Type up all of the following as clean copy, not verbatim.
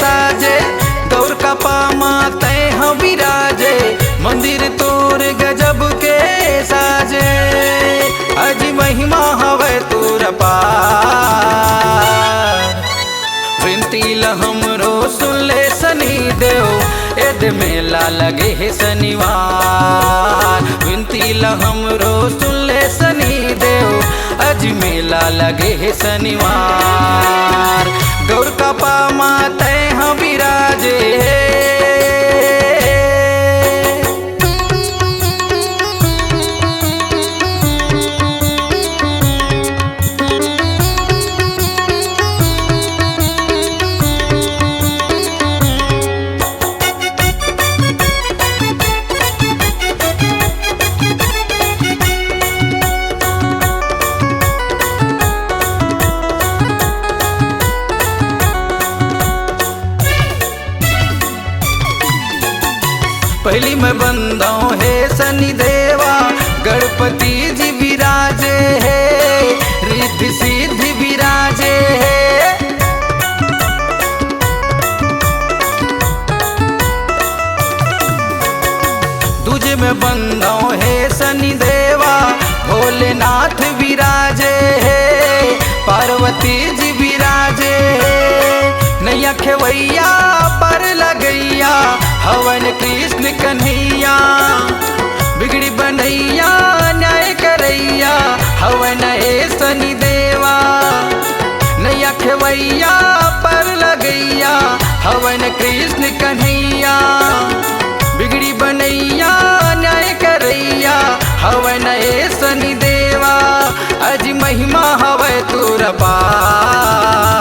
साजे गौर का पामा तय हम विराजे मंदिर तोर गजब के साजे अज महिमा हवे तोर पार विनती हमरो सुन ले सनी देव एद मेला लगे है शनिवार विनती हमरो सुन ले सनी देव अज मेला लगे है शनिवार गौर का पामा तय हम विराजे पहली मैं बंदाऊं है शनि देवा गणपति जी विराजे है रिद्धि सिद्धि विराजे है दूजे में बंदाऊं है शनि देवा भोलेनाथ विराजे है पार्वती जी विराजे है नैया खेवैया पर लगैया हवन कृष्ण कन्हैया बिगड़ी बनैया न्याय करैया हवन हे शनि देवा नैया खेवैया पर लगैया हवन कृष्ण कन्हैया बिगड़ी बनैया न्याय करैया हवन हे शनि देवा अज महिमा हवे तोर पार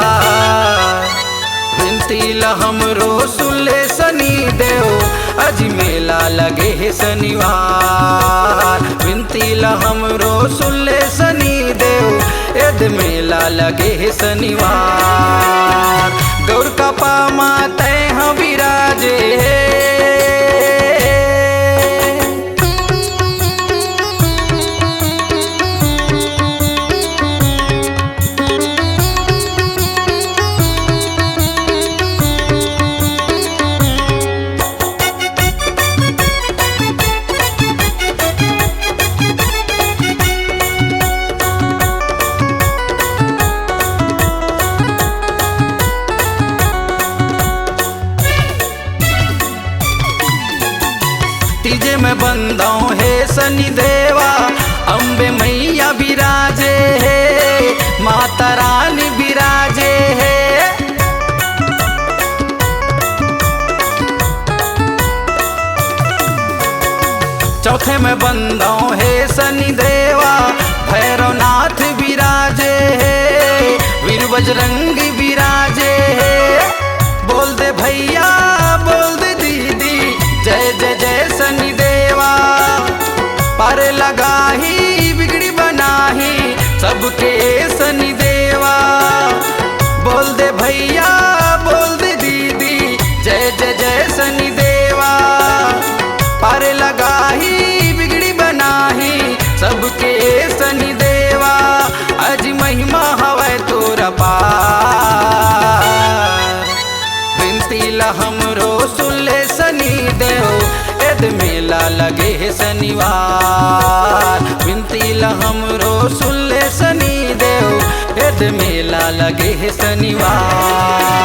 विनती हमरो सुन ले सनी देव अज मेला लगे है शनिवार विनती हमरो सुन ले सनी देव एद मेला लगे है शनिवार गौर का पामा तय हम विराजे तीजे में बंदाऊं है शनि देवा अम्बे मैया विराजे है माता रानी विराजे है चौथे में बंदाऊं है शनि देवा भैरवनाथ विराजे है वीर बजरंग विराजे है बोल दे भैया बोल दे दीदी जय जय जय शनि देवा पर लगाही बिगड़ी बनाही सबके शनि देवा बोल दे भैया बोल दे दीदी जय जय जय शनि देवा पर लगाही बिगड़ी बनाही सबके शनि देवा अज महिमा हवे तोर पार विनती हमरो सुन ले शनि देव एद मेला लगे है शनिवार विनती हमरो सुन ले शनि देव एद मेला लगे है शनिवार